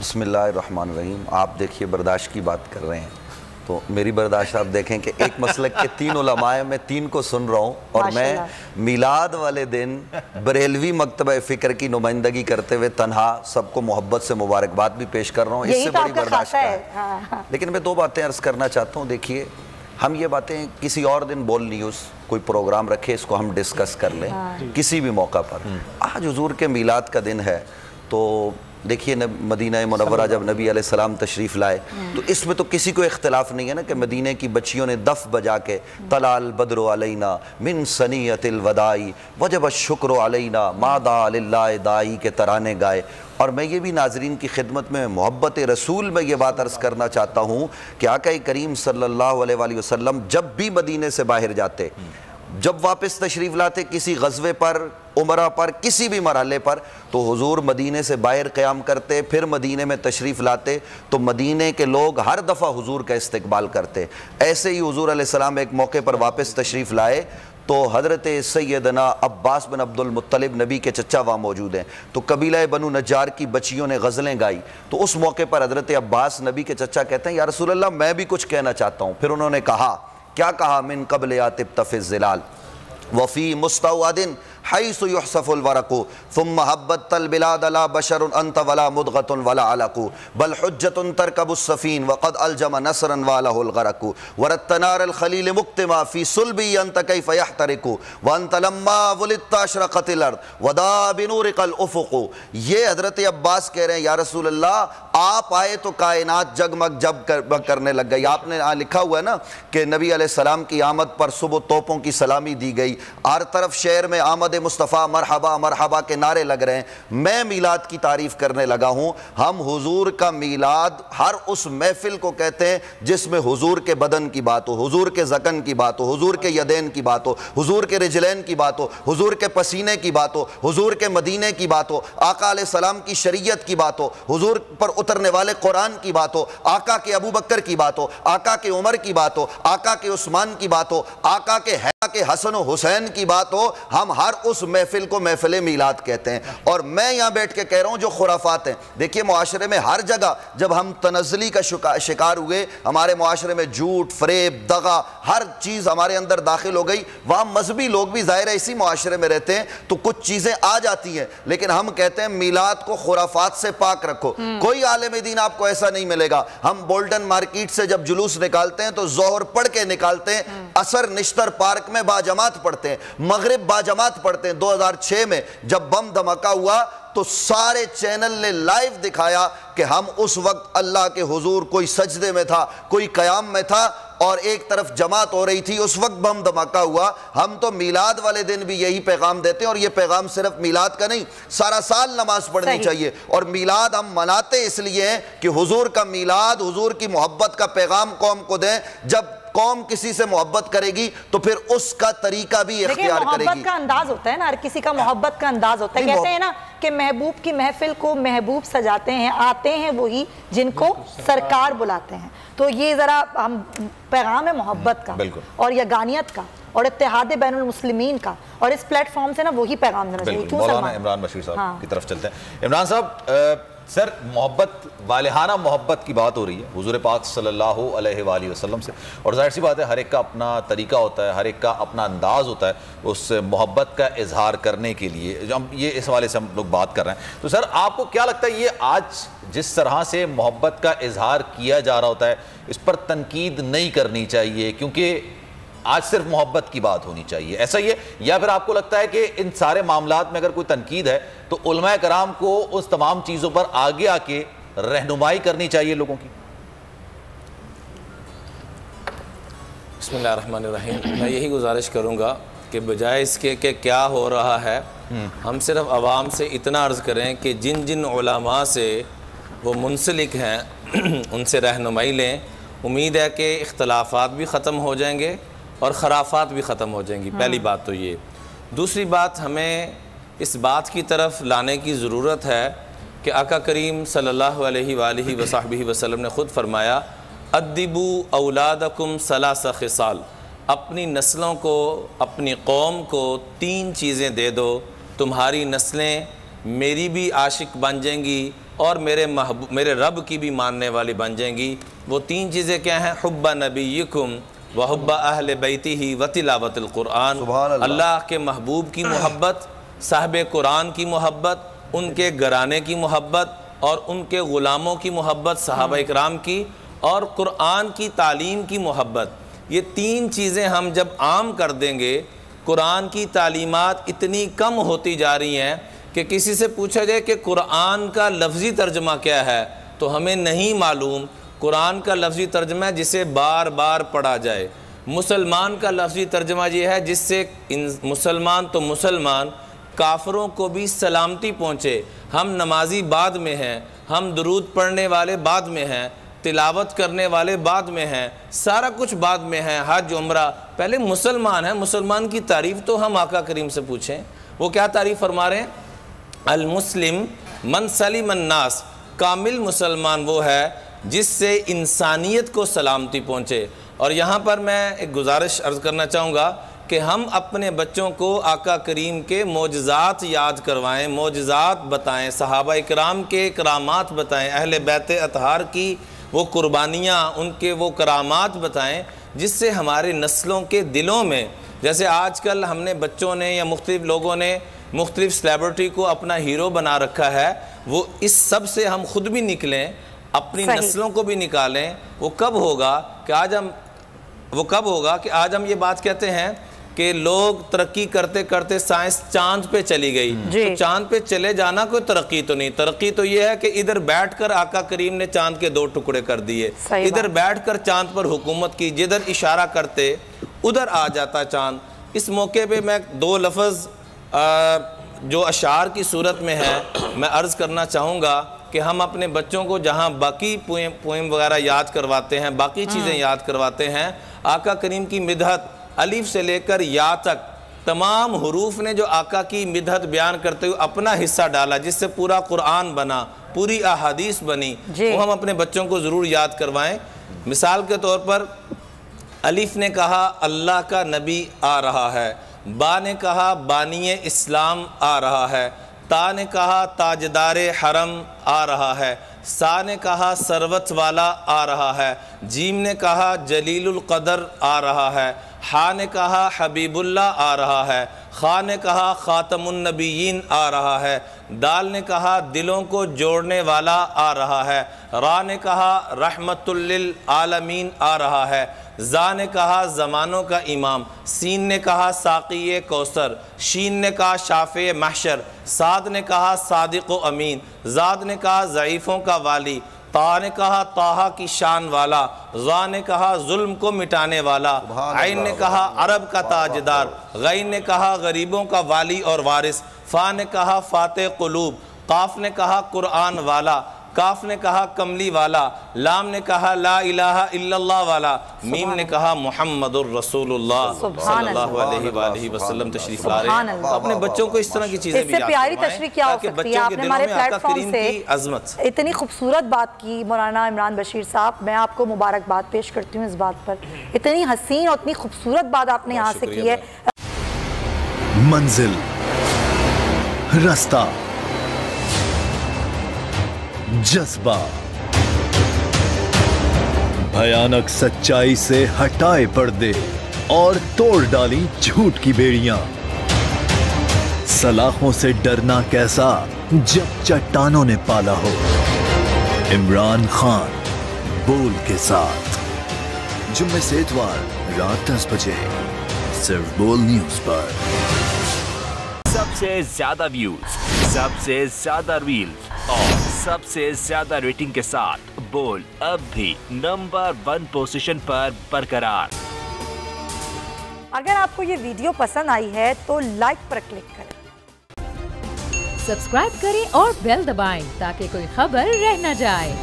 بسم اللہ الرحمن الرحیم. آپ دیکھیے برداشت کی بات کر رہے ہیں تو میری برداشت آپ دیکھیں کہ ایک مسلک کے 3 علماء ہیں, میں 3 کو سن رہا ہوں اور میں میلاد والے دن بریلوی مکتبہ فکر کی نمائندگی کرتے ہوئے تنہا سب کو محبت سے مبارکباد بھی پیش کر رہا ہوں. اس سے بڑی برداشت کیا ہے. لیکن میں 2 باتیں عرض کرنا چاہتا ہوں. دیکھیے ہم یہ باتیں کسی اور دن بول نیوز کوئی پروگرام رکھے, اس کو ہم ڈسکس کر لیں کسی بھی موقع پر. آج حضور کے میلاد کا دن ہے تو دیکھیے مدینہ منورہ جب نبی علیہ السلام تشریف لائے تو اس میں تو کسی کو اختلاف نہیں ہے نا کہ مدینہ کی بچیوں نے دف بجا کے طلع البدر علینا من ثنیۃ الوداع وجب الشکر علینا ما دعا للہ داعی کے ترانے گائے. اور میں یہ بھی ناظرین کی خدمت میں محبت رسول میں یہ بات عرض کرنا چاہتا ہوں کہ آقا کریم صلی اللہ علیہ وآلہ وسلم جب بھی مدینہ سے باہر جاتے, جب واپس تشریف لاتے کسی غزوے پر, عمرہ پر, کسی بھی مرحلے پر, تو حضور مدینے سے باہر قیام کرتے, پھر مدینے میں تشریف لاتے تو مدینے کے لوگ ہر دفعہ حضور کا استقبال کرتے. ایسے ہی حضور علیہ السلام ایک موقع پر واپس تشریف لائے تو حضرت سیدنا عباس بن عبد المطلب نبی کے چچا وہاں موجود ہیں, تو قبیلہ بنو نجار کی بچیوں نے غزلیں گائی. تو اس موقع پر حضرت عباس نبی کے چچا کہتے ہیں یا رسول اللہ میں بھی کچھ کہنا چاہتا ہوں. پھر انہوں نے کہا, کیا کہا؟ من قبل یاتب تف الظلال وفی مستوعد حیث یحصف الورق ثم حبت البلاد لا بشر انت ولا مدغۃ ولا علق بل حجۃ ترکب السفین وقد الجم نصرا والہ الغرق وردت نار الخلیل مکتما فی صلبی انت کیف یحترق وانت لما ولدت اشرقت الارض ودا بنورق الافق. یہ حضرت عباس کہہ رہے ہیں یا رسول اللہ آپ آئے تو کائنات جگمگ جب کرنے لگ گئی. آپ نے لکھا ہوا ہے نا کہ نبی علیہ السلام کی آمد پر صبح توپوں کی سلامی دی گئی, ہر طرف شہر میں آمد مصطفیٰ مرحبا مرحبا کے نعرے لگ رہے ہیں. میں میلاد کی تعریف کرنے لگا ہوں. ہم حضور کا میلاد ہر اس محفل کو کہتے ہیں جس میں حضور کے بدن کی بات ہو, حضور کے ذقن کی بات ہو, حضور کے یدین کی بات ہو, حضور کے رجلین کی بات ہو, حضور کے پسینے کی بات ہو, حضور کے مدینے کی بات ہو, آقا علیہ السلام کی شریعت کی بات ہو, حضور پر اترنے والے قرآن کی بات ہو, آقا کے ابو بکر کی بات ہو, آقا کے عمر کی بات ہو, آقا کے عثمان کی بات ہو, آقا کے حسن و حسین کی بات ہو. ہم ہر اس محفل کو محفل میلاد کہتے ہیں. اور میں یہاں بیٹھ کے کہہ رہا ہوں جو خرافات ہیں, دیکھیے معاشرے میں ہر جگہ جب ہم تنزلی کا شکار ہوئے, ہمارے معاشرے میں جھوٹ, فریب, دغا, ہر چیز ہمارے اندر داخل ہو گئی. وہاں مذہبی لوگ بھی ظاہر ہے اسی معاشرے میں رہتے ہیں تو کچھ چیزیں آ جاتی ہیں, لیکن ہم کہتے ہیں میلاد کو خرافات سے پاک رکھو. کوئی عالم دین آپ کو ایسا نہیں ملے گا. ہم بولٹن مارکیٹ سے جب جلوس نکالتے ہیں تو ظہر پڑھ کے نکالتے ہیں, عصر نشتر پارک میں باجماعت پڑھتے ہیں, مغرب باجماعت پڑھتے ہیں. 2006 میں جب بم دھماکہ ہوا تو سارے چینل نے لائیو دکھایا کہ ہم اس وقت اللہ کے حضور کوئی سجدے میں تھا, کوئی قیام میں تھا اور ایک طرف جماعت ہو رہی تھی, اس وقت بم دھماکہ ہوا. ہم تو میلاد والے دن بھی یہی پیغام دیتے ہیں, اور یہ پیغام صرف میلاد کا نہیں, سارا سال نماز پڑھنی چاہیے. اور میلاد ہم مناتے اس لیے ہیں کہ حضور کا میلاد, حضور کی محبت کا پیغام قوم کو دیں. جب قوم کسی سے محبت کرے گی تو پھر اس کا طریقہ بھی اختیار کرے گی. محبت کا انداز ہوتا ہے نا, ہر کسی کا محبت کا انداز ہوتا ہے. کہتے ہیں نا کہ محبوب کی محفل کو محبوب سجاتے ہیں, آتے ہیں وہی جن کو سرکار بلاتے ہیں. تو یہ ذرا ہم پیغام ہے محبت کا اور یگانیت کا اور اتحاد بین المسلمین کا, اور اس پلیٹ فارم سے نا وہی پیغام دینا چاہیے. مولانا عمران بشیر صاحب کی طرف چلتے ہیں. عمران صاحب, سر محبت, والہانہ محبت کی بات ہو رہی ہے حضور پاک صلی اللہ علیہ وآلہ وسلم سے, اور ظاہر سی بات ہے ہر ایک کا اپنا طریقہ ہوتا ہے, ہر ایک کا اپنا انداز ہوتا ہے اس محبت کا اظہار کرنے کے لیے. جو ہم یہ اس حوالے سے ہم لوگ بات کر رہے ہیں, تو سر آپ کو کیا لگتا ہے یہ آج جس طرح سے محبت کا اظہار کیا جا رہا ہوتا ہے اس پر تنقید نہیں کرنی چاہیے کیونکہ آج صرف محبت کی بات ہونی چاہیے, ایسا ہی ہے؟ یا پھر آپ کو لگتا ہے کہ ان سارے معاملات میں اگر کوئی تنقید ہے تو علماء کرام کو اس تمام چیزوں پر آگے آ کے رہنمائی کرنی چاہیے لوگوں کی؟ بسم اللہ الرحمن الرحیم. میں یہی گزارش کروں گا کہ بجائے اس کے کہ کیا ہو رہا ہے, ہم صرف عوام سے اتنا عرض کریں کہ جن جن علماء سے وہ منسلک ہیں ان سے رہنمائی لیں. امید ہے کہ اختلافات بھی ختم ہو جائیں گے اور خرافات بھی ختم ہو جائیں گی. پہلی بات تو یہ. دوسری بات, ہمیں اس بات کی طرف لانے کی ضرورت ہے کہ آقا کریم صلی اللہ علیہ وآلہ وصحبہ وسلم نے خود فرمایا ادبوا اولادکم ثلاث خصال, اپنی نسلوں کو, اپنی قوم کو 3 چیزیں دے دو, تمہاری نسلیں میری بھی عاشق بن جائیں گی, اور میرے رب کی بھی ماننے والی بن جائیں گی۔ وہ 3 چیزیں کیا ہیں؟ حب نبیکم وحب اہل بیتہ وتلاوت القرآن، اللہ کے محبوب کی محبت، صاحب قرآن کی محبت، ان کے گھرانے کی محبت اور ان کے غلاموں کی محبت صحابہ اکرام کی، اور قرآن کی تعلیم کی محبت۔ یہ 3 چیزیں ہم جب عام کر دیں گے، قرآن کی تعلیمات اتنی کم ہوتی جا رہی ہیں کہ کسی سے پوچھا جائے کہ قرآن کا لفظی ترجمہ کیا ہے تو ہمیں نہیں معلوم۔ قرآن کا لفظی ترجمہ ہے جسے بار بار پڑھا جائے۔ مسلمان کا لفظی ترجمہ یہ ہے جس سے مسلمان تو مسلمان، کافروں کو بھی سلامتی پہنچے۔ ہم نمازی بعد میں ہیں، ہم درود پڑھنے والے بعد میں ہیں، تلاوت کرنے والے بعد میں ہیں، سارا کچھ بعد میں ہیں، حج عمرہ پہلے مسلمان ہیں۔ مسلمان کی تعریف تو ہم آقا کریم سے پوچھیں، وہ کیا تعریف فرما رہے ہیں؟ المسلم من سلم الناس، کامل مسلمان وہ ہے جس سے انسانیت کو سلامتی پہنچے۔ اور یہاں پر میں ایک گزارش عرض کرنا چاہوں گا کہ ہم اپنے بچوں کو آقا کریم کے معجزات یاد کروائیں، معجزات بتائیں، صحابہ اکرام کے کرامات بتائیں، اہل بیت اطہار کی وہ قربانیاں، ان کے وہ کرامات بتائیں، جس سے ہمارے نسلوں کے دلوں میں، جیسے آج کل ہم نے بچوں نے یا مختلف لوگوں نے مختلف سلیبریٹی کو اپنا ہیرو بنا رکھا ہے، وہ اس سب سے ہم خود بھی نکلیں، اپنی نسلوں کو بھی نکالیں۔ وہ کب ہوگا کہ آج ہم یہ بات کہتے ہیں کہ لوگ ترقی کرتے کرتے سائنس چاند پہ چلی گئی، تو چاند پہ چلے جانا کوئی ترقی تو نہیں، ترقی تو یہ ہے کہ ادھر بیٹھ کر آقا کریم نے چاند کے 2 ٹکڑے کر دیے، ادھر بیٹھ کر چاند پر حکومت کی، جدھر اشارہ کرتے ادھر آ جاتا چاند۔ اس موقع پہ میں 2 لفظ جو اشعار کی صورت میں ہے میں عرض کرنا چاہوں گا کہ ہم اپنے بچوں کو جہاں باقی پوئم وغیرہ یاد کرواتے ہیں، باقی چیزیں یاد کرواتے ہیں، آقا کریم کی مدحت الف سے لے کر یا تک تمام حروف نے جو آقا کی مدحت بیان کرتے ہوئے اپنا حصہ ڈالا، جس سے پورا قرآن بنا، پوری احادیث بنی، وہ ہم اپنے بچوں کو ضرور یاد کروائیں۔ مثال کے طور پر الف نے کہا اللہ کا نبی آ رہا ہے، با نے کہا بانی اسلام آ رہا ہے، تا نے کہا تاجدار حرم آ رہا ہے، سا نے کہا سروت والا آ رہا ہے، جیم نے کہا جلیل القدر آ رہا ہے، ہا نے کہا حبیب اللہ آ رہا ہے، خا نے کہا خاتم النبیین آ رہا ہے، دال نے کہا دلوں کو جوڑنے والا آ رہا ہے، را نے کہا رحمت للعالمین آ رہا ہے، زا نے کہا زمانوں کا امام، سین نے کہا ساقی کوثر، شین نے کہا شافع محشر، صاد نے کہا صادق و امین، زاد نے کہا ضعیفوں کا والی، طا نے کہا طٰہٰ کی شان والا، ظا نے کہا ظلم کو مٹانے والا، عین نے کہا عرب کا تاجدار، غین نے کہا غریبوں کا والی اور وارث، فا نے کہا فاتح قلوب، قاف نے کہا قرآن والا، کاف نے کہا کملی والا، لام نے کہا لا الہ الا اللہ والا، میم نے کہا محمد الرسول اللہ صلی اللہ علیہ وآلہ وسلم تشریف لا رہے ہیں۔ تو اپنے بچوں کو اس طرح کی چیزیں بھی یاد کروائیں۔ اس سے پیاری تشریح کیا ہو سکتی ہے؟ آپ نے ہمارے پلیٹ فارم سے اتنی خوبصورت بات کی مولانا عمران بشیر صاحب، میں آپ کو مبارکباد پیش کرتی ہوں اس بات پر، اتنی حسین اور اتنی خوبصورت بات آپ نے یہاں سے کی ہے۔ منزل، رستہ، جذبہ، بھیانک سچائی سے ہٹائے پردے اور توڑ ڈالی جھوٹ کی بیڑیاں، سلاخوں سے ڈرنا کیسا جب چٹانوں نے پالا ہو۔ عمران خان بول کے ساتھ، جمعے سے اتوار رات 10 بجے صرف بول نیوز پر۔ سب سے زیادہ ویوز، سب سے زیادہ ریلز اور سب سے زیادہ ریٹنگ کے ساتھ بول اب بھی نمبر 1 پوزیشن پر برقرار۔ اگر آپ کو یہ ویڈیو پسند آئی ہے تو لائک پر کلک کریں، سبسکرائب کریں اور بیل دبائیں تاکہ کوئی خبر رہ نہ جائے۔